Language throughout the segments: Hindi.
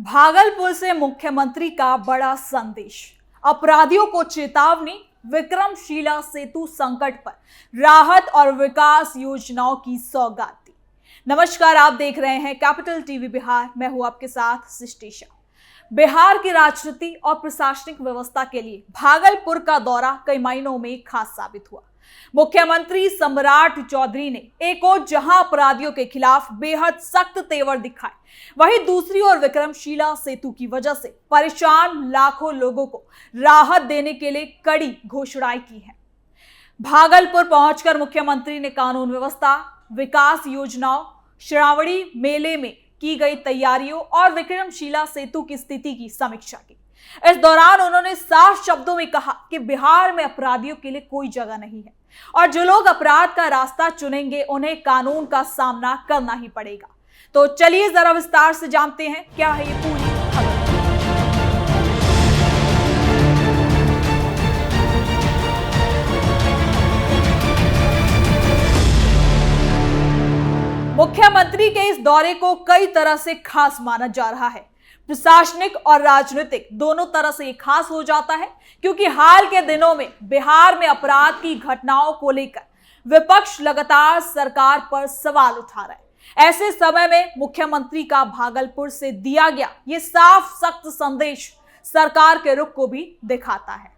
भागलपुर से मुख्यमंत्री का बड़ा संदेश, अपराधियों को चेतावनी, विक्रमशिला सेतु संकट पर राहत और विकास योजनाओं की सौगात दी। नमस्कार, आप देख रहे हैं कैपिटल टीवी बिहार। मैं हूं आपके साथ सृष्टि शाह। बिहार की राजनीति और प्रशासनिक व्यवस्था के लिए भागलपुर का दौरा कई मायनों में खास साबित हुआ। मुख्यमंत्री सम्राट चौधरी ने एक ओर जहां अपराधियों के खिलाफ बेहद सख्त तेवर दिखाए, वहीं दूसरी ओर विक्रमशिला सेतु की वजह से परेशान लाखों लोगों को राहत देने के लिए कड़ी घोषणाएं की हैं। भागलपुर पहुंचकर मुख्यमंत्री ने कानून व्यवस्था, विकास योजनाओं, श्रावणी मेले में की गई तैयारियों और विक्रमशिला सेतु की स्थिति की समीक्षा की। इस दौरान उन्होंने साफ शब्दों में कहा कि बिहार में अपराधियों के लिए कोई जगह नहीं है और जो लोग अपराध का रास्ता चुनेंगे उन्हें कानून का सामना करना ही पड़ेगा। तो चलिए जरा विस्तार से जानते हैं क्या है ये पूरी खबर। मुख्यमंत्री के इस दौरे को कई तरह से खास माना जा रहा है। प्रशासनिक और राजनीतिक दोनों तरह से ये खास हो जाता है, क्योंकि हाल के दिनों में बिहार में अपराध की घटनाओं को लेकर विपक्ष लगातार सरकार पर सवाल उठा रहा है। ऐसे समय में मुख्यमंत्री का भागलपुर से दिया गया ये साफ सख्त संदेश सरकार के रुख को भी दिखाता है।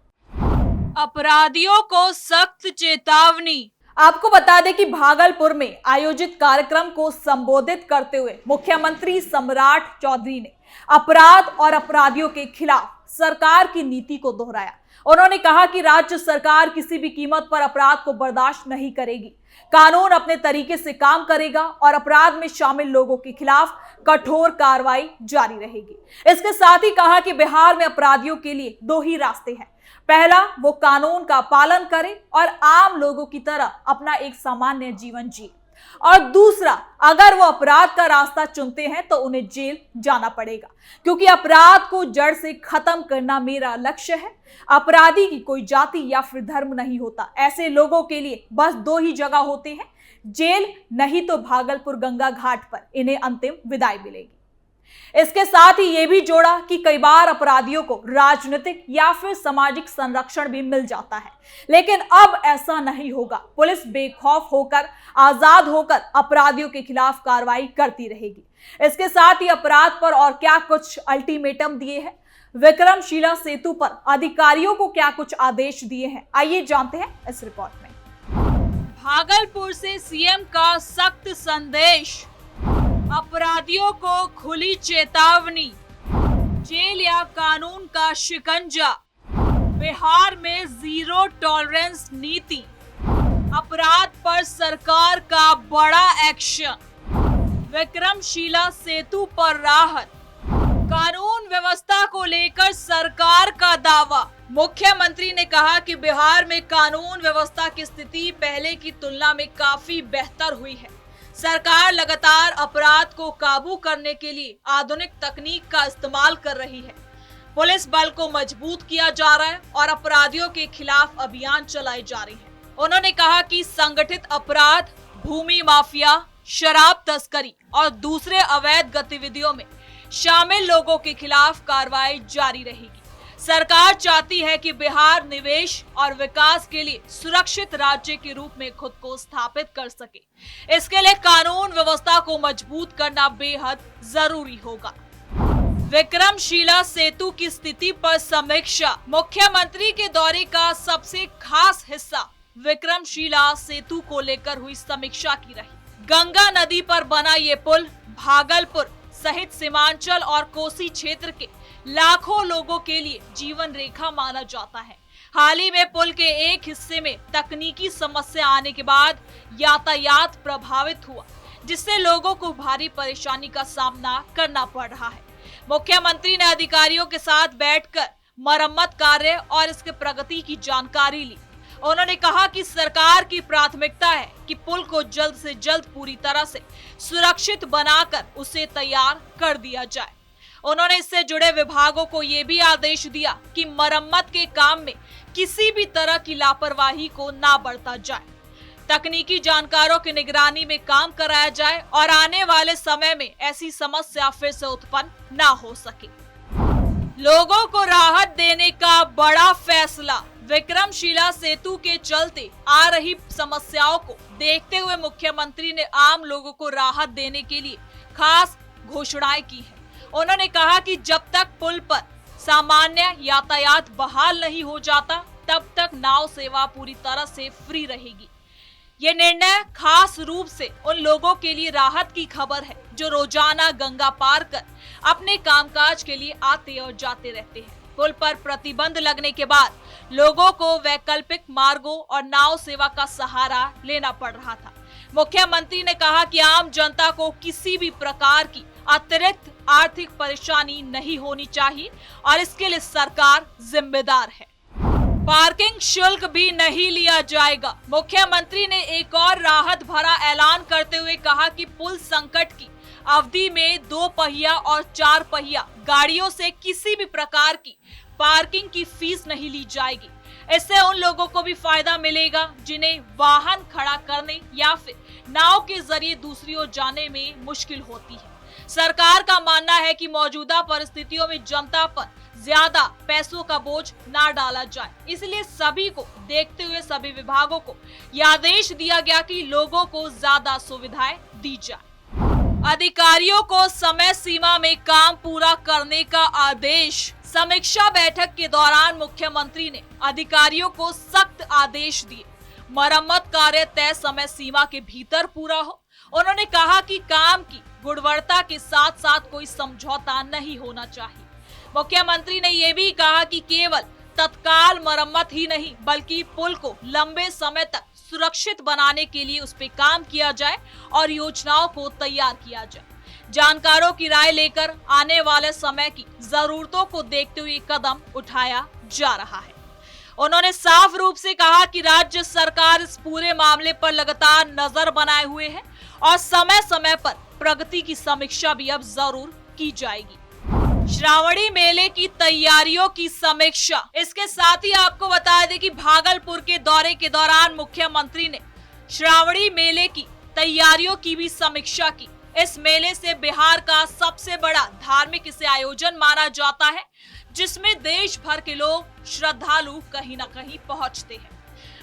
अपराधियों को सख्त चेतावनी। आपको बता दें कि भागलपुर में आयोजित कार्यक्रम को संबोधित करते हुए मुख्यमंत्री सम्राट चौधरी ने अपराध और अपराधियों के खिलाफ सरकार की नीति को दोहराया। उन्होंने कहा कि राज्य सरकार किसी भी कीमत पर अपराध को बर्दाश्त नहीं करेगी, कानून अपने तरीके से काम करेगा और अपराध में शामिल लोगों के खिलाफ कठोर कार्रवाई जारी रहेगी। इसके साथ ही कहा कि बिहार में अपराधियों के लिए दो ही रास्ते हैं। पहला, वो कानून का पालन करें और आम लोगों की तरह अपना एक सामान्य जीवन जिए, और दूसरा, अगर वो अपराध का रास्ता चुनते हैं तो उन्हें जेल जाना पड़ेगा, क्योंकि अपराध को जड़ से खत्म करना मेरा लक्ष्य है। अपराधी की कोई जाति या फिर धर्म नहीं होता। ऐसे लोगों के लिए बस दो ही जगह होते हैं, जेल, नहीं तो भागलपुर गंगा घाट पर इन्हें अंतिम विदाई मिलेगी। इसके साथ ही ये भी जोड़ा कि कई बार अपराधियों को राजनीतिक या फिर सामाजिक संरक्षण भी मिल जाता है, लेकिन अब ऐसा नहीं होगा। पुलिस बेखौफ होकर, आजाद होकर अपराधियों के खिलाफ कार्रवाई करती रहेगी। इसके साथ ही अपराध पर और क्या कुछ अल्टीमेटम दिए हैं, विक्रमशिला सेतु पर अधिकारियों को क्या कुछ आदेश दिए हैं, आइए जानते हैं इस रिपोर्ट में। भागलपुर से सीएम का सख्त संदेश, अपराधियों को खुली चेतावनी, जेल या कानून का शिकंजा, बिहार में जीरो टॉलरेंस नीति, अपराध पर सरकार का बड़ा एक्शन, विक्रमशिला सेतु पर राहत, कानून व्यवस्था को लेकर सरकार का दावा। मुख्यमंत्री ने कहा कि बिहार में कानून व्यवस्था की स्थिति पहले की तुलना में काफी बेहतर हुई है। सरकार लगातार अपराध को काबू करने के लिए आधुनिक तकनीक का इस्तेमाल कर रही है। पुलिस बल को मजबूत किया जा रहा है और अपराधियों के खिलाफ अभियान चलाए जा रहे हैं। उन्होंने कहा कि संगठित अपराध, भूमि माफिया, शराब तस्करी और दूसरे अवैध गतिविधियों में शामिल लोगों के खिलाफ कार्रवाई जारी रहेगी। सरकार चाहती है कि बिहार निवेश और विकास के लिए सुरक्षित राज्य के रूप में खुद को स्थापित कर सके। इसके लिए कानून व्यवस्था को मजबूत करना बेहद जरूरी होगा। विक्रमशिला सेतु की स्थिति पर समीक्षा। मुख्यमंत्री के दौरे का सबसे खास हिस्सा विक्रमशिला सेतु को लेकर हुई समीक्षा की रही। गंगा नदी पर बना ये पुल भागलपुर सहित सीमांचल और कोसी क्षेत्र के लाखों लोगों के लिए जीवन रेखा माना जाता है। हाल ही में पुल के एक हिस्से में तकनीकी समस्या आने के बाद यातायात प्रभावित हुआ, जिससे लोगों को भारी परेशानी का सामना करना पड़ रहा है। मुख्यमंत्री ने अधिकारियों के साथ बैठकर मरम्मत कार्य और इसके प्रगति की जानकारी ली। उन्होंने कहा कि सरकार की प्राथमिकता है कि पुल को जल्द से जल्द पूरी तरह से सुरक्षित बनाकर उसे तैयार कर दिया जाए। उन्होंने इससे जुड़े विभागों को ये भी आदेश दिया कि मरम्मत के काम में किसी भी तरह की लापरवाही को ना बरता जाए। तकनीकी जानकारों की निगरानी में काम कराया जाए और आने वाले समय में ऐसी समस्या फिर से उत्पन्न ना हो सके। लोगों को राहत देने का बड़ा फैसला। विक्रमशिला सेतु के चलते आ रही समस्याओं को देखते हुए मुख्यमंत्री ने आम लोगों को राहत देने के लिए खास घोषणाएं की है। उन्होंने कहा कि जब तक पुल पर सामान्य यातायात बहाल नहीं हो जाता तब तक नाव सेवा पूरी तरह से फ्री रहेगी। ये निर्णय खास रूप से उन लोगों के लिए राहत की खबर है जो रोजाना गंगा पार कर अपने कामकाज के लिए आते और जाते रहते हैं। पुल पर प्रतिबंध लगने के बाद लोगों को वैकल्पिक मार्गों और नाव सेवा का सहारा लेना पड़ रहा था। मुख्यमंत्री ने कहा कि आम जनता को किसी भी प्रकार की अतिरिक्त आर्थिक परेशानी नहीं होनी चाहिए और इसके लिए सरकार जिम्मेदार है। पार्किंग शुल्क भी नहीं लिया जाएगा। मुख्यमंत्री ने एक और राहत भरा ऐलान करते हुए कहा कि पुल संकट की अवधि में 2 पहिया और 4 पहिया गाड़ियों से किसी भी प्रकार की पार्किंग की फीस नहीं ली जाएगी। इससे उन लोगों को भी फायदा मिलेगा जिन्हें वाहन खड़ा करने या फिर नाव के जरिए दूसरी ओर जाने में मुश्किल होती है। सरकार का मानना है कि मौजूदा परिस्थितियों में जनता पर ज्यादा पैसों का बोझ ना डाला जाए, इसलिए सभी को देखते हुए सभी विभागों को यह आदेश दिया गया कि लोगों को ज्यादा सुविधाएं दी जाए। अधिकारियों को समय सीमा में काम पूरा करने का आदेश। समीक्षा बैठक के दौरान मुख्यमंत्री ने अधिकारियों को सख्त आदेश दिए। मरम्मत कार्य तय समय सीमा के भीतर पूरा हो। उन्होंने कहा कि काम की गुणवत्ता के साथ साथ कोई समझौता नहीं होना चाहिए। मुख्यमंत्री ने यह भी कहा कि केवल तत्काल मरम्मत ही नहीं बल्कि पुल को लंबे समय तक सुरक्षित बनाने के लिए उस पर काम किया जाए और योजनाओं को तैयार किया जाए। जानकारों की राय लेकर आने वाले समय की जरूरतों को देखते हुए कदम उठाया जा रहा है। उन्होंने साफ रूप से कहा कि राज्य सरकार इस पूरे मामले पर लगातार नजर बनाए हुए है और समय समय पर प्रगति की समीक्षा भी अब जरूर की जाएगी। श्रावणी मेले की तैयारियों की समीक्षा। इसके साथ ही आपको बता दें कि भागलपुर के दौरे के दौरान मुख्यमंत्री ने श्रावणी मेले की तैयारियों की भी समीक्षा की। इस मेले से बिहार का सबसे बड़ा धार्मिक इसे आयोजन माना जाता है, जिसमें देश भर के लोग श्रद्धालु कहीं न कहीं पहुंचते हैं।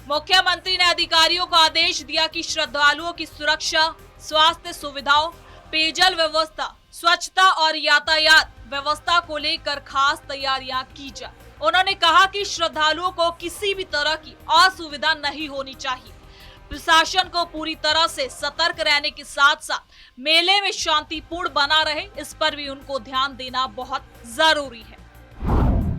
मुख्यमंत्री ने अधिकारियों को आदेश दिया कि श्रद्धालुओं की सुरक्षा, स्वास्थ्य सुविधाओं, पेयजल व्यवस्था, स्वच्छता और यातायात व्यवस्था को लेकर खास तैयारियां की जाए। उन्होंने कहा कि श्रद्धालुओं को किसी भी तरह की असुविधा नहीं होनी चाहिए। प्रशासन को पूरी तरह से सतर्क रहने के साथ साथ मेले में शांतिपूर्ण बना रहे, इस पर भी उनको ध्यान देना बहुत जरूरी है।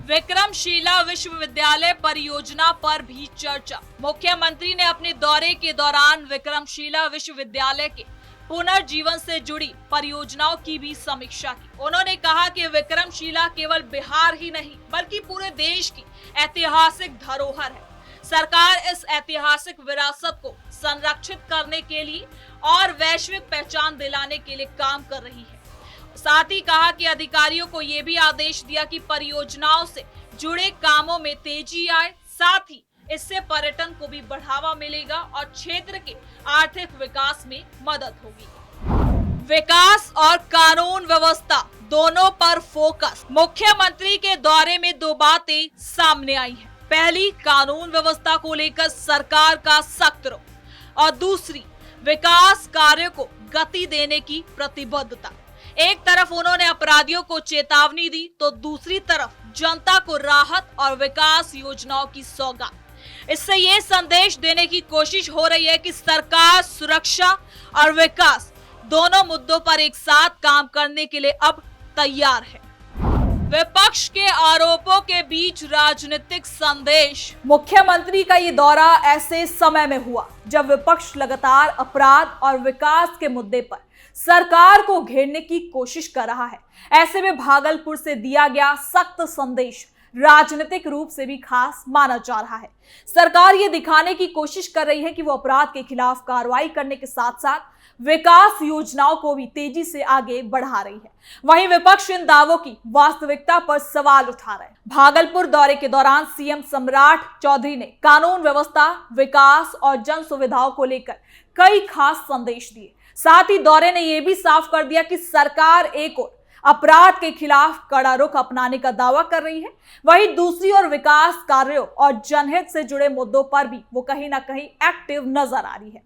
विक्रमशिला विश्वविद्यालय परियोजना पर भी चर्चा। मुख्यमंत्री ने अपने दौरे के दौरान विक्रमशिला विश्वविद्यालय के पुनर्जीवन से जुड़ी परियोजनाओं की भी समीक्षा की। उन्होंने कहा कि विक्रमशिला केवल बिहार ही नहीं बल्कि पूरे देश की ऐतिहासिक धरोहर है। सरकार इस ऐतिहासिक विरासत को संरक्षित करने के लिए और वैश्विक पहचान दिलाने के लिए काम कर रही है। साथ ही कहा कि अधिकारियों को यह भी आदेश दिया कि परियोजनाओं से जुड़े कामों में तेजी आए, साथ ही इससे पर्यटन को भी बढ़ावा मिलेगा और क्षेत्र के आर्थिक विकास में मदद होगी। विकास और कानून व्यवस्था दोनों पर फोकस। मुख्यमंत्री के दौरे में 2 बातें सामने आई हैं। पहली, कानून व्यवस्था को लेकर सरकार का सख्त रुख और दूसरी, विकास कार्य को गति देने की प्रतिबद्धता। एक तरफ उन्होंने अपराधियों को चेतावनी दी तो दूसरी तरफ जनता को राहत और विकास योजनाओं की सौगात। इससे ये संदेश देने की कोशिश हो रही है कि सरकार सुरक्षा और विकास दोनों मुद्दों पर एक साथ काम करने के लिए अब तैयार है। विपक्ष के आरोपों के बीच राजनीतिक संदेश। मुख्यमंत्री का ये दौरा ऐसे समय में हुआ जब विपक्ष लगातार अपराध और विकास के मुद्दे पर सरकार को घेरने की कोशिश कर रहा है। ऐसे में भागलपुर से दिया गया सख्त संदेश राजनीतिक रूप से भी खास माना जा रहा है। सरकार ये दिखाने की कोशिश कर रही है कि वो अपराध के खिलाफ कार्रवाई करने के साथ साथ विकास योजनाओं को भी तेजी से आगे बढ़ा रही है। वहीं विपक्ष इन दावों की वास्तविकता पर सवाल उठा रहे हैं। भागलपुर दौरे के दौरान सीएम सम्राट चौधरी ने कानून व्यवस्था, विकास और जन सुविधाओं को लेकर कई खास संदेश दिए। साथ ही दौरे ने यह भी साफ कर दिया कि सरकार एक ओर अपराध के खिलाफ कड़ा रुख अपनाने का दावा कर रही है, वहीं दूसरी ओर विकास कार्यों और जनहित से जुड़े मुद्दों पर भी वो कहीं ना कहीं एक्टिव नजर आ रही है।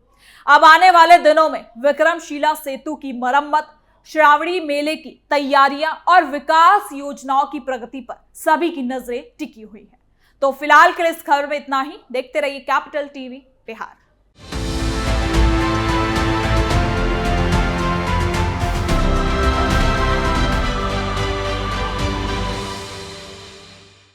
अब आने वाले दिनों में विक्रमशिला सेतु की मरम्मत, श्रावणी मेले की तैयारियां और विकास योजनाओं की प्रगति पर सभी की नजरें टिकी हुई है। तो फिलहाल के लिए इस खबर में इतना ही। देखते रहिए कैपिटल टीवी बिहार।